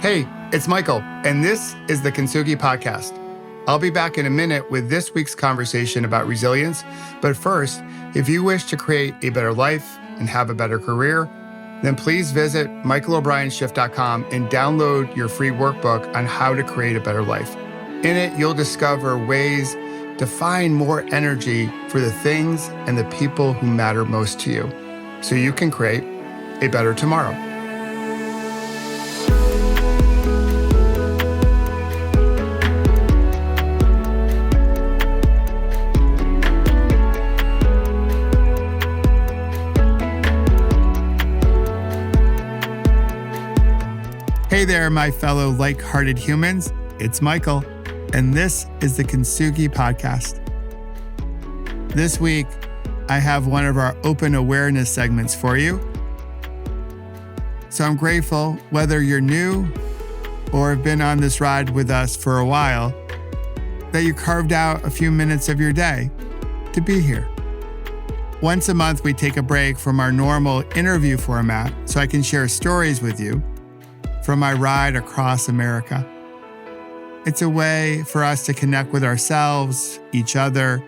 Hey, it's Michael, and this is the Kintsugi Podcast. I'll be back in a minute with this week's conversation about resilience. But first, if you wish to create a better life and have a better career, then please visit michaelobrienshift.com and download your free workbook on how to create a better life. In it, you'll discover ways to find more energy for the things and the people who matter most to you, so you can create a better tomorrow. Hey there, my fellow like-hearted humans. It's Michael, and this is the Kintsugi Podcast. This week, I have one of our open awareness segments for you. So I'm grateful, whether you're new or have been on this ride with us for a while, that you carved out a few minutes of your day to be here. Once a month, we take a break from our normal interview format so I can share stories with you from my ride across America. It's a way for us to connect with ourselves, each other,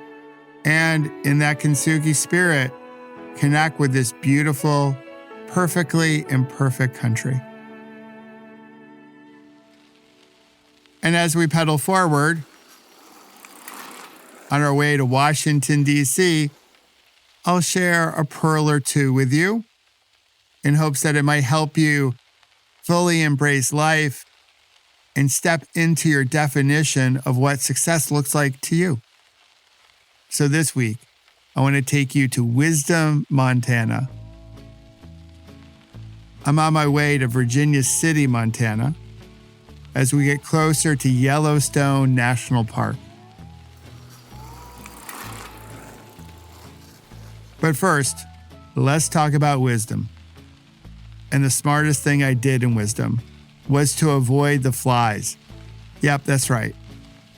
and in that Kintsugi spirit, connect with this beautiful, perfectly imperfect country. And as we pedal forward on our way to Washington, D.C., I'll share a pearl or two with you in hopes that it might help you fully embrace life and step into your definition of what success looks like to you. So this week, I want to take you to Wisdom, Montana. I'm on my way to Virginia City, Montana, as we get closer to Yellowstone National Park. But first, let's talk about wisdom. And the smartest thing I did in wisdom was to avoid the flies. Yep, that's right.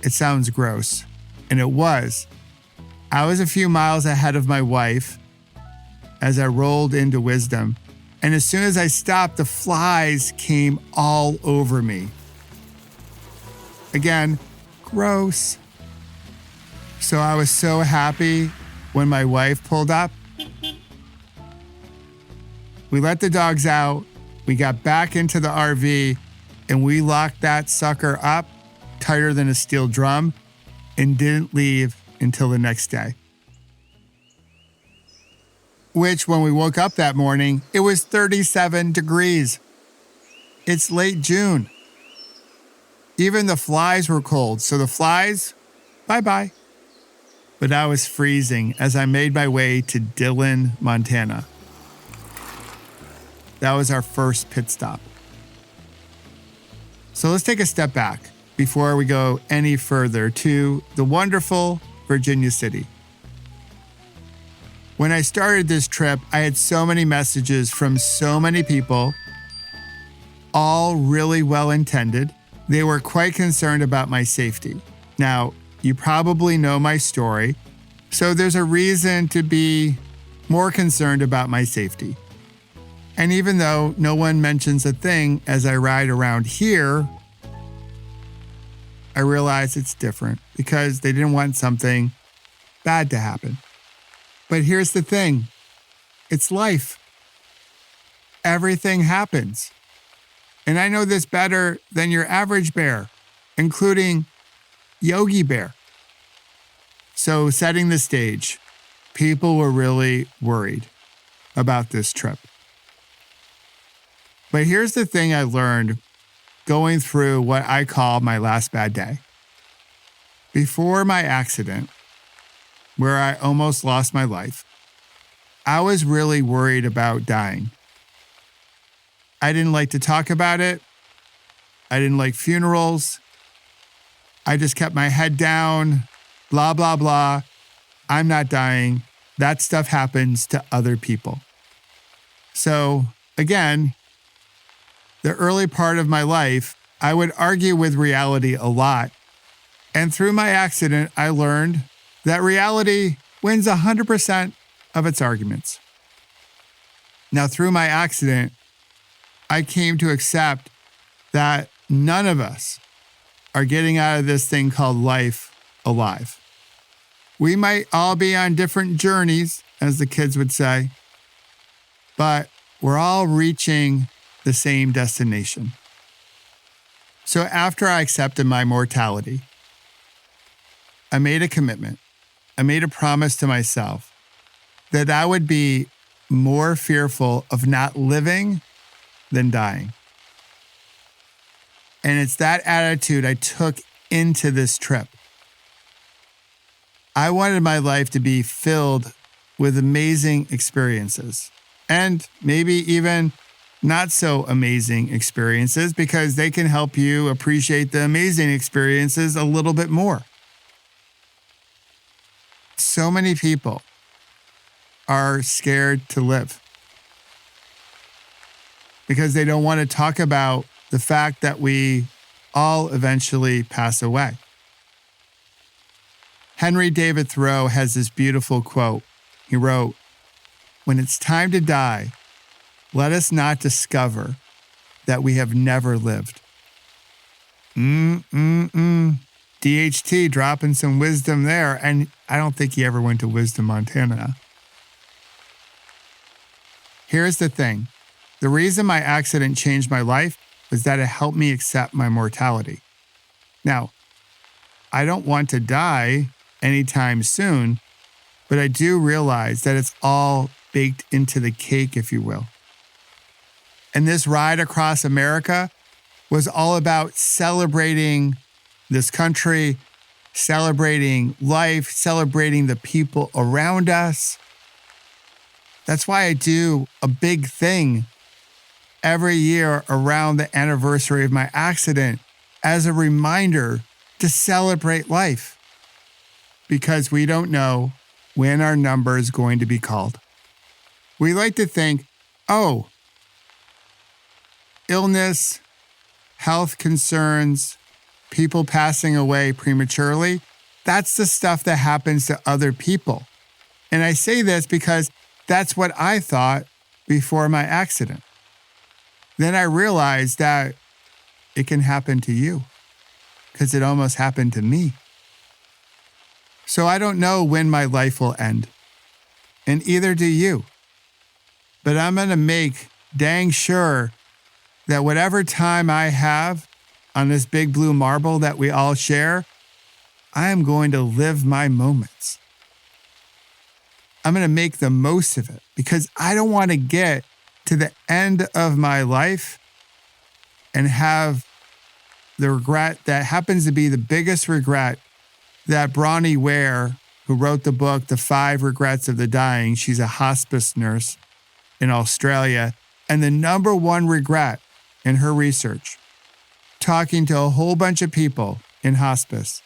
It sounds gross. And it was. I was a few miles ahead of my wife as I rolled into wisdom. And as soon as I stopped, the flies came all over me. Again, gross. So I was so happy when my wife pulled up. We let the dogs out, we got back into the RV, and we locked that sucker up tighter than a steel drum and didn't leave until the next day. Which, when we woke up that morning, it was 37 degrees. It's late June. Even the flies were cold, so the flies, bye-bye. But I was freezing as I made my way to Dillon, Montana. That was our first pit stop. So let's take a step back before we go any further to the wonderful Virginia City. When I started this trip, I had so many messages from so many people, all really well-intended. They were quite concerned about my safety. Now, you probably know my story, so there's a reason to be more concerned about my safety. And even though no one mentions a thing as I ride around here, I realize it's different because they didn't want something bad to happen. But here's the thing. It's life. Everything happens. And I know this better than your average bear, including Yogi Bear. So setting the stage, people were really worried about this trip. But here's the thing I learned going through what I call my last bad day. Before my accident, where I almost lost my life, I was really worried about dying. I didn't like to talk about it. I didn't like funerals. I just kept my head down, blah, blah, blah. I'm not dying. That stuff happens to other people. So again, the early part of my life, I would argue with reality a lot. And through my accident, I learned that reality wins 100% of its arguments. Now, through my accident, I came to accept that none of us are getting out of this thing called life alive. We might all be on different journeys, as the kids would say, but we're all reaching the same destination. So after I accepted my mortality, I made a commitment. I made a promise to myself that I would be more fearful of not living than dying. And it's that attitude I took into this trip. I wanted my life to be filled with amazing experiences, and maybe even not so amazing experiences, because they can help you appreciate the amazing experiences a little bit more. So many people are scared to live because they don't want to talk about the fact that we all eventually pass away. Henry David Thoreau has this beautiful quote. He wrote, "When it's time to die, let us not discover that we have never lived." DHT dropping some wisdom there, and I don't think he ever went to Wisdom, Montana. Here's the thing. The reason my accident changed my life was that it helped me accept my mortality. Now, I don't want to die anytime soon, but I do realize that it's all baked into the cake, if you will. And this ride across America was all about celebrating this country, celebrating life, celebrating the people around us. That's why I do a big thing every year around the anniversary of my accident as a reminder to celebrate life, because we don't know when our number is going to be called. We like to think, oh, illness, health concerns, people passing away prematurely, that's the stuff that happens to other people. And I say this because that's what I thought before my accident. Then I realized that it can happen to you, because it almost happened to me. So I don't know when my life will end, and either do you. But I'm going to make dang sure that whatever time I have on this big blue marble that we all share, I am going to live my moments. I'm going to make the most of it, because I don't want to get to the end of my life and have the regret that happens to be the biggest regret that Bronnie Ware, who wrote the book, The 5 Regrets of the Dying, she's a hospice nurse in Australia, and the number one regret in her research, talking to a whole bunch of people in hospice,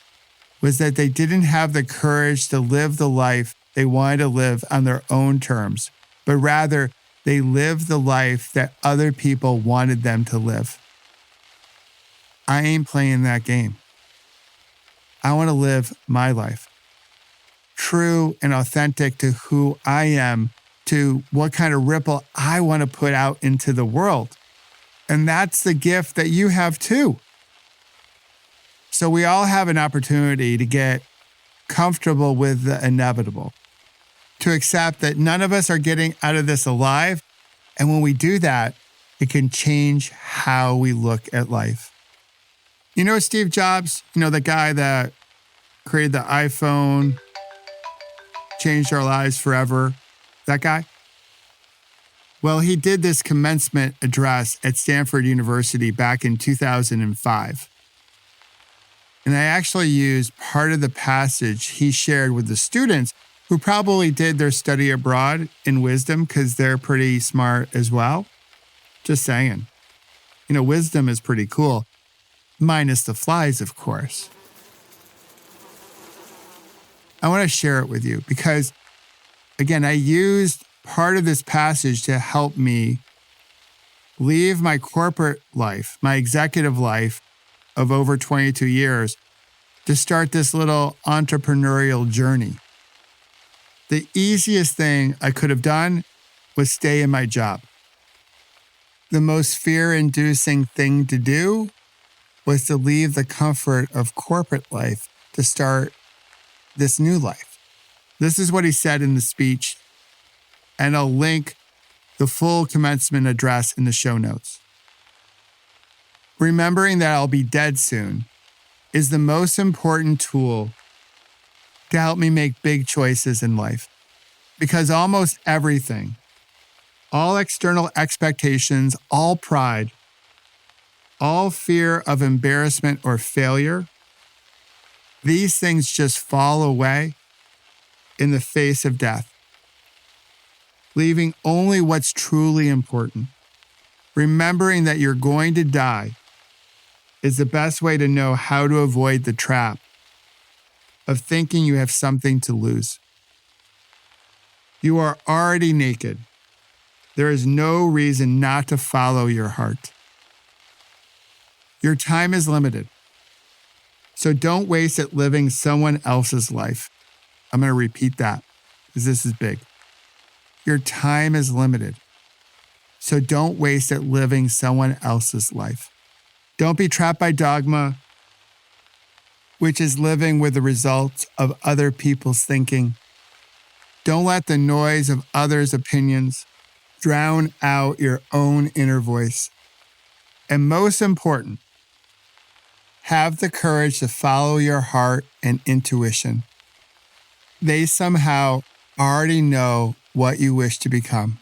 was that they didn't have the courage to live the life they wanted to live on their own terms, but rather they lived the life that other people wanted them to live. I ain't playing that game. I want to live my life, true and authentic to who I am, to what kind of ripple I want to put out into the world. And that's the gift that you have too. So we all have an opportunity to get comfortable with the inevitable, to accept that none of us are getting out of this alive. And when we do that, it can change how we look at life. You know Steve Jobs, the guy that created the iPhone, changed our lives forever, that guy? Well, he did this commencement address at Stanford University back in 2005. And I actually used part of the passage he shared with the students, who probably did their study abroad in wisdom because they're pretty smart as well. Just saying. Wisdom is pretty cool. Minus the flies, of course. I want to share it with you because, again, I used part of this passage to help me leave my corporate life, my executive life of over 22 years, to start this little entrepreneurial journey. The easiest thing I could have done was stay in my job. the most fear-inducing thing to do was to leave the comfort of corporate life to start this new life. This is what he said in the speech, and I'll link the full commencement address in the show notes. Remembering that I'll be dead soon is the most important tool to help me make big choices in life. Because almost everything, all external expectations, all pride, all fear of embarrassment or failure, these things just fall away in the face of death, leaving only what's truly important. Remembering that you're going to die is the best way to know how to avoid the trap of thinking you have something to lose. You are already naked. There is no reason not to follow your heart. Your time is limited, so don't waste it living someone else's life. I'm going to repeat that because this is big. Your time is limited, so don't waste it living someone else's life. Don't be trapped by dogma, which is living with the results of other people's thinking. Don't let the noise of others' opinions drown out your own inner voice. And most important, have the courage to follow your heart and intuition. They somehow already know what you wish to become.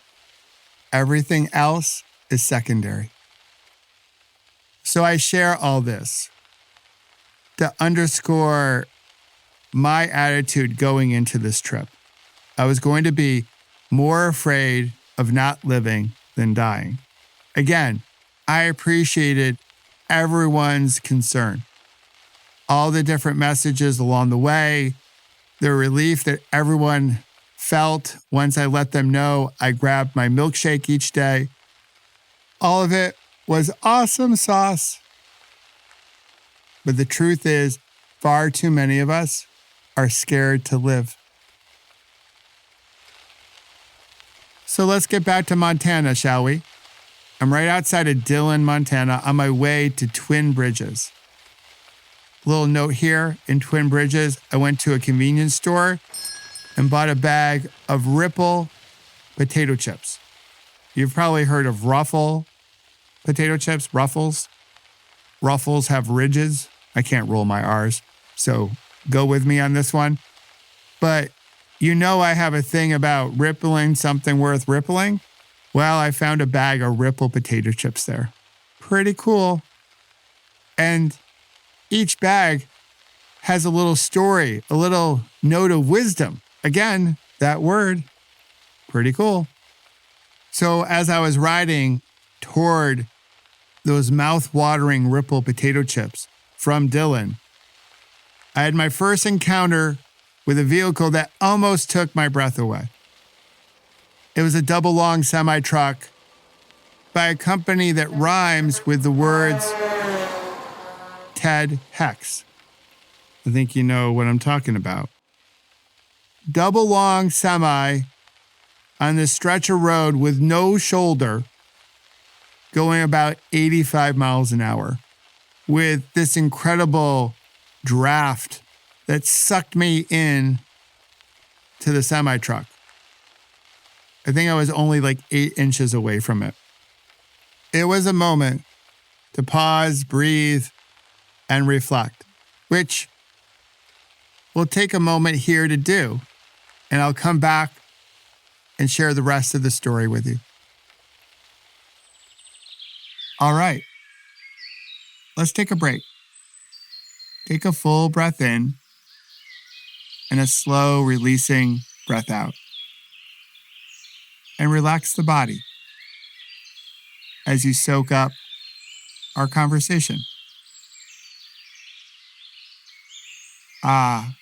Everything else is secondary. So I share all this to underscore my attitude going into this trip. I was going to be more afraid of not living than dying. Again, I appreciated everyone's concern. All the different messages along the way, the relief that everyone felt once I let them know I grabbed my milkshake each day. All of it was awesome sauce. But the truth is, far too many of us are scared to live. So let's get back to Montana, shall we? I'm right outside of Dillon, Montana, on my way to Twin Bridges. Little note here, in Twin Bridges, I went to a convenience store and bought a bag of Ripple potato chips. You've probably heard of Ruffle potato chips, Ruffles. Ruffles have ridges. I can't roll my R's, so go with me on this one. But you know I have a thing about rippling something worth rippling. Well, I found a bag of Ripple potato chips there. Pretty cool. And each bag has a little story, a little note of wisdom. Again, that word, pretty cool. So as I was riding toward those mouth-watering Ripple potato chips from Dillon, I had my first encounter with a vehicle that almost took my breath away. It was a double-long semi-truck by a company that rhymes with the words Ted Hex. I think you know what I'm talking about. Double-long semi on this stretch of road with no shoulder going about 85 miles an hour with this incredible draft that sucked me in to the semi-truck. I think I was only like 8 inches away from it. It was a moment to pause, breathe, and reflect, which we'll take a moment here to do, and I'll come back and share the rest of the story with you. All right, let's take a break. Take a full breath in and a slow releasing breath out. And relax the body as you soak up our conversation. I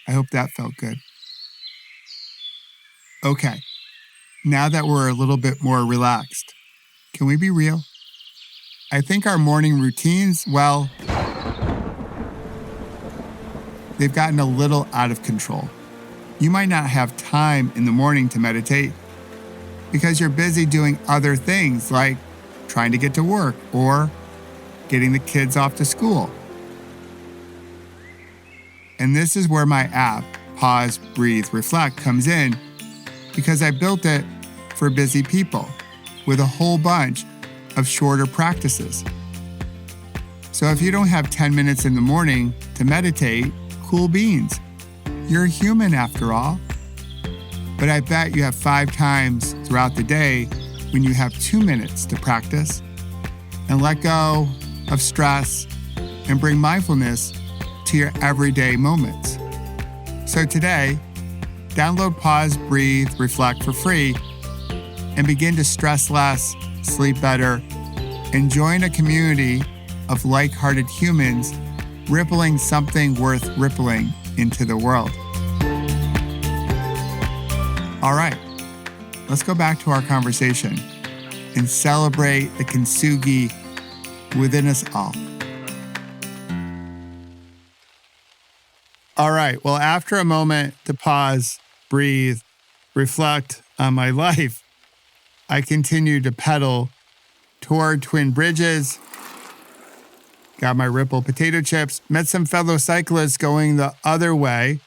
hope that felt good. Okay, now that we're a little bit more relaxed, can we be real? I think our morning routines, well, they've gotten a little out of control. You might not have time in the morning to meditate because you're busy doing other things like trying to get to work or getting the kids off to school. And this is where my app, Pause, Breathe, Reflect, comes in, because I built it for busy people with a whole bunch of shorter practices. So if you don't have 10 minutes in the morning to meditate, cool beans. You're a human after all. But I bet you have 5 times throughout the day when you have 2 minutes to practice and let go of stress and bring mindfulness to your everyday moments. So today, download Pause, Breathe, Reflect for free and begin to stress less, sleep better, and join a community of like-hearted humans rippling something worth rippling into the world. All right, let's go back to our conversation and celebrate the Kintsugi within us all. All right, well, after a moment to pause, breathe, reflect on my life, I continued to pedal toward Twin Bridges, got my Ripple potato chips, met some fellow cyclists going the other way,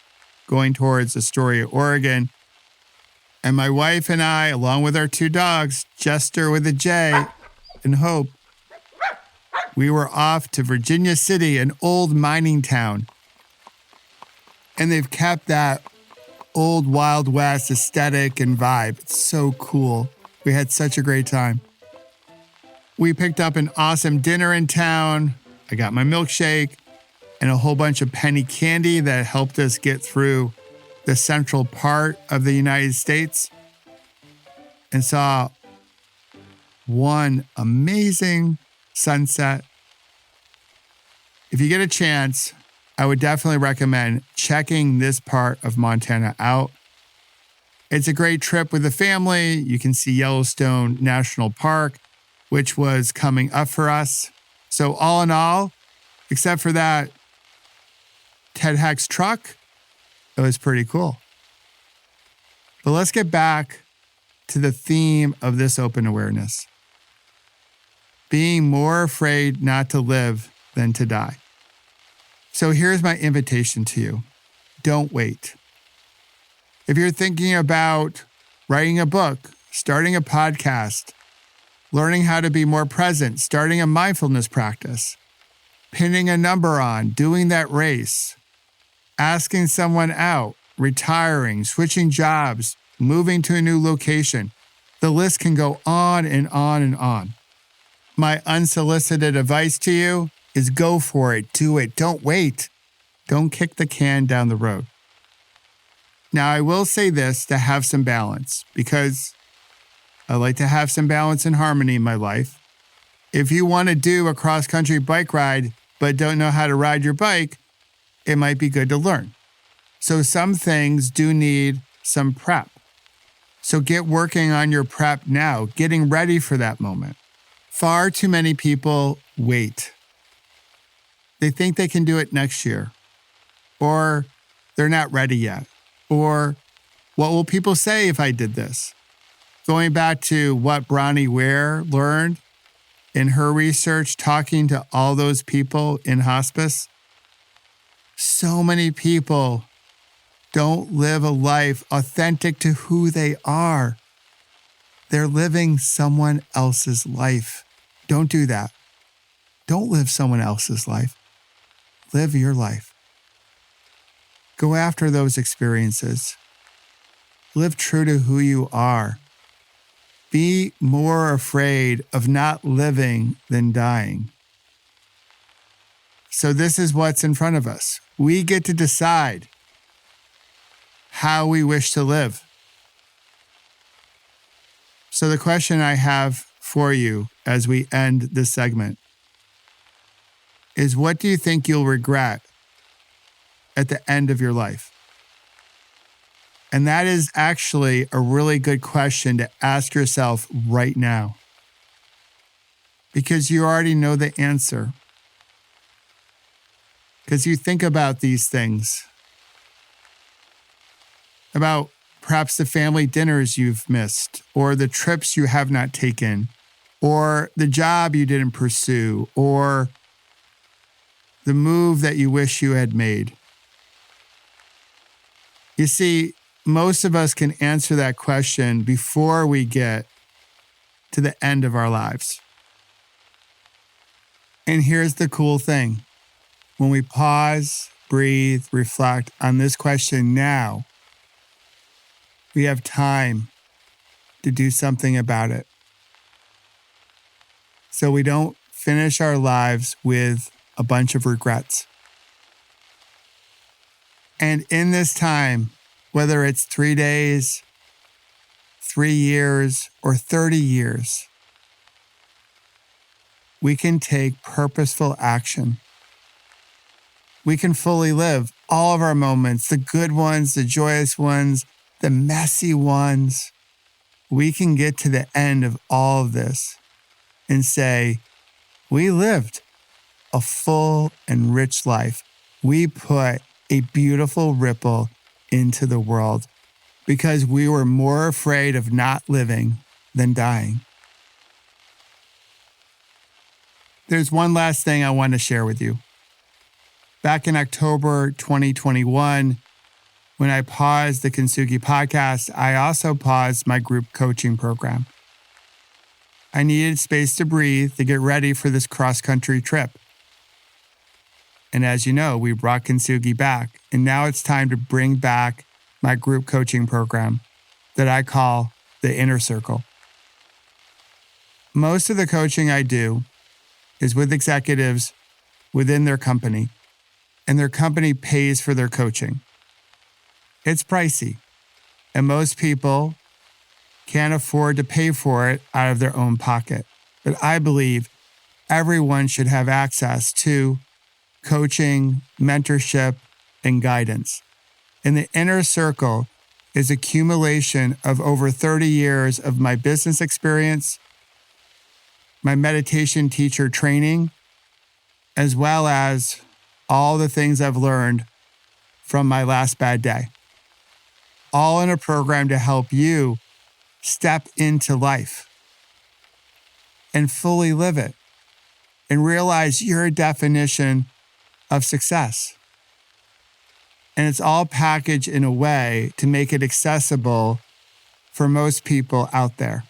going towards Astoria, Oregon. And my wife and I, along with our 2 dogs, Jester with a J and Hope, we were off to Virginia City, an old mining town. And they've kept that old Wild West aesthetic and vibe. It's so cool. We had such a great time. We picked up an awesome dinner in town. I got my milkshake and a whole bunch of penny candy that helped us get through the central part of the United States, and saw one amazing sunset. If you get a chance, I would definitely recommend checking this part of Montana out. It's a great trip with the family. You can see Yellowstone National Park, which was coming up for us. So all in all, except for that Ted Heck's truck, it was pretty cool. But let's get back to the theme of this open awareness. Being more afraid not to live than to die. So here's my invitation to you. Don't wait. If you're thinking about writing a book, starting a podcast, learning how to be more present, starting a mindfulness practice, pinning a number on, doing that race, asking someone out, retiring, switching jobs, moving to a new location, the list can go on and on and on. My unsolicited advice to you is go for it, do it, don't wait. Don't kick the can down the road. Now, I will say this to have some balance, because I like to have some balance and harmony in my life. If you want to do a cross-country bike ride but don't know how to ride your bike, it might be good to learn. So some things do need some prep. So get working on your prep now, getting ready for that moment. Far too many people wait. They think they can do it next year, or they're not ready yet, or what will people say if I did this? Going back to what Bronnie Ware learned in her research, talking to all those people in hospice, so many people don't live a life authentic to who they are. They're living someone else's life. Don't do that. Don't live someone else's life. Live your life. Go after those experiences. Live true to who you are. Be more afraid of not living than dying. So this is what's in front of us. We get to decide how we wish to live. So the question I have for you as we end this segment is, what do you think you'll regret at the end of your life? And that is actually a really good question to ask yourself right now, because you already know the answer. Because you think about these things, about perhaps the family dinners you've missed, or the trips you have not taken, or the job you didn't pursue, or the move that you wish you had made? You see, most of us can answer that question before we get to the end of our lives. And here's the cool thing. When we pause, breathe, reflect on this question now, we have time to do something about it. So we don't finish our lives with a bunch of regrets. And in this time, whether it's 3 days, 3 years, or 30 years, we can take purposeful action. We can fully live all of our moments, the good ones, the joyous ones, the messy ones. We can get to the end of all of this and say, we lived a full and rich life. We put a beautiful ripple into the world because we were more afraid of not living than dying. There's one last thing I want to share with you. Back in October 2021, when I paused the Kintsugi Podcast, I also paused my group coaching program. I needed space to breathe to get ready for this cross-country trip. And as you know, we brought Kintsugi back, and now it's time to bring back my group coaching program that I call the Inner Circle. Most of the coaching I do is with executives within their company, and their company pays for their coaching. It's pricey, and most people can't afford to pay for it out of their own pocket. But I believe everyone should have access to coaching, mentorship, and guidance. And the Inner Circle is accumulation of over 30 years of my business experience, my meditation teacher training, as well as all the things I've learned from my last bad day. All in a program to help you step into life and fully live it and realize your definition of success. And it's all packaged in a way to make it accessible for most people out there.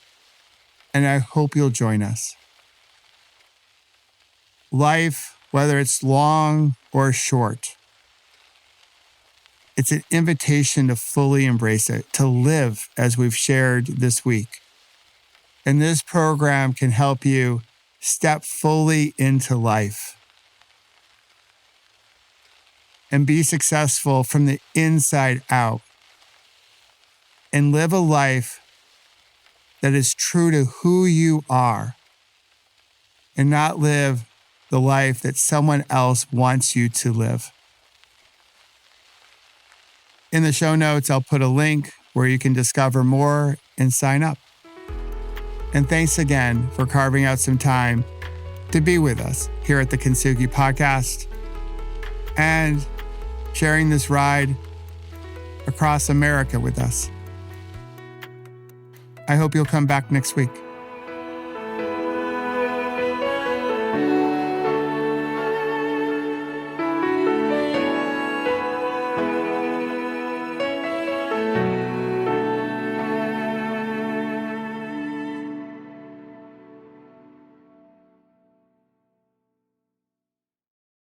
And I hope you'll join us. Life, whether it's long or short, it's an invitation to fully embrace it, to live as we've shared this week. And this program can help you step fully into life and be successful from the inside out and live a life that is true to who you are and not live the life that someone else wants you to live. In the show notes, I'll put a link where you can discover more and sign up. And thanks again for carving out some time to be with us here at the Kintsugi Podcast and sharing this ride across America with us. I hope you'll come back next week.